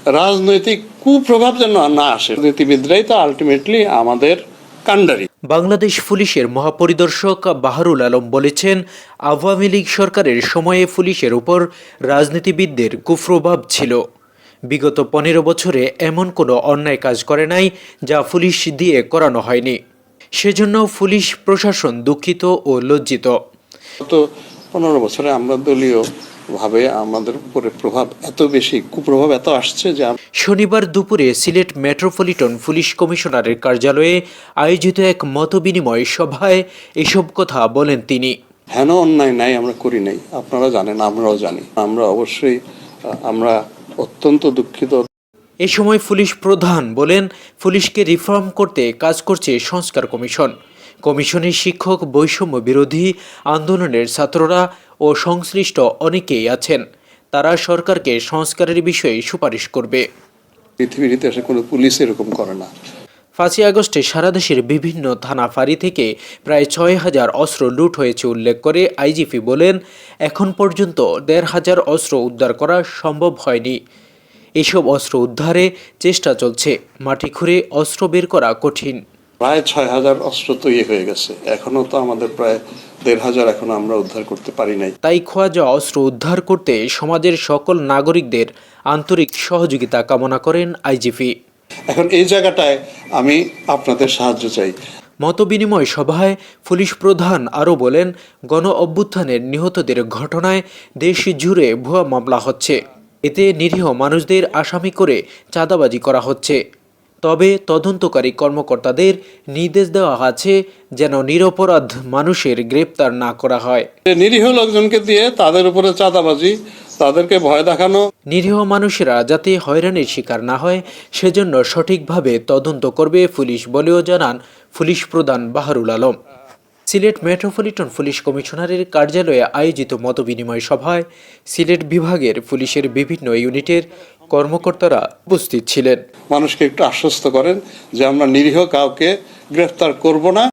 রাজনৈতিক কুপ্রভাব যেন না আসে। রাজনীতিবিদরাই তো আলটিমেটলি আমাদের কাণ্ডারি। বাংলাদেশ পুলিশের মহাপরিদর্শক বাহারুল আলম বলেছেন, আওয়ামী লীগ সরকারের সময়ে পুলিশের উপর রাজনীতিবিদদের কুপ্রভাব ছিল। বিগত 15 বছরে এমন কোনো অন্যায় কাজ করে নাই যা পুলিশ দিয়ে করানো হয়নি। সেজন্য পুলিশ প্রশাসন দুঃখিত ও লজ্জিত। গত 15 বছরে আমরা দলীয় ভাবে আমাদের উপরে প্রভাব এত বেশি, কুপ্রভাব এত আসছে যে শনিবার দুপুরে সিলেট মেট্রোপলিটন পুলিশ কমিশনারের কার্যালয়ে আয়োজিত এক মতবিনিময় সভায় এসব কথা বলেন তিনি। হেন অন্যায় নাই, আমরা করি নাই, আপনারা জানেন, আমরাও জানি। আমরা অবশ্যই আমরা অত্যন্ত দুঃখিত। এ সময় পুলিশ প্রধান বলেন, পুলিশকে রিফর্ম করতে কাজ করছে সংস্কার কমিশন। কমিশনে শিক্ষক বৈষম্য বিরোধী আন্দোলনের ছাত্ররা ও সংশ্লিষ্ট অনেকেই আছেন। তারা সরকারকে সংস্কারের বিষয়ে সুপারিশ করবে। পৃথিবীর ইতিহাসে কোনো পুলিশ এরকম করে না। 5ই আগস্টে সারা দেশের বিভিন্ন থানা ফাঁড়ি থেকে প্রায় 6,000 অস্ত্র লুট হয়েছে উল্লেখ করে আইজিপি বলেন, এখন পর্যন্ত 1,500 অস্ত্র উদ্ধার করা সম্ভব হয়নি। এসব অস্ত্র উদ্ধারে চেষ্টা চলছে। মাটি খুঁড়ে অস্ত্র বের করা কঠিন। প্রায় 6,000 অস্ত্র তৈরি হয়ে গেছে, এখনো তো আমাদের প্রায় 1,500 এখনো আমরা উদ্ধার করতে পারি নাই। তাই খোয়া যাওয়া অস্ত্র উদ্ধার করতে সমাজের সকল নাগরিকদের আন্তরিক সহযোগিতা কামনা করেন আইজিপি। এখন এই জায়গাটায় আমি আপনাদের সাহায্য চাই। মতবিনিময় সভায় পুলিশ প্রধান আরও বলেন, গণ অভ্যুত্থানের নিহতদের ঘটনায় দেশ জুড়ে ভুয়া মামলা হচ্ছে। এতে নিরীহ মানুষদের আসামি করে চাঁদাবাজি করা হচ্ছে। তবে তদন্তকারী কর্মকর্তাদের নির্দেশ দেওয়া আছে যেন নিরপরাধ মানুষের গ্রেপ্তার না করা হয়। নিরীহ লোকজনকে দিয়ে তাদের উপরে চাঁদাবাজি, তাদেরকে ভয় দেখানো। নিরীহ মানুষেরা যাতে হয়রানির শিকার না হয় সেজন্য সঠিকভাবে তদন্ত করবে পুলিশ বলেও জানান পুলিশ প্রধান বাহারুল আলম। সিলেট মেট্রোপলিটন পুলিশ কমিশনারের কার্যালয়ে আয়োজিত মতবিনিময় সভায় সিলেট বিভাগের পুলিশের বিভিন্ন ইউনিটের কর্মকর্তারা উপস্থিত ছিলেন। মানুষকে একটু আশ্বস্ত করেন যে আমরা নিরীহ কাউকে গ্রেফতার করব না।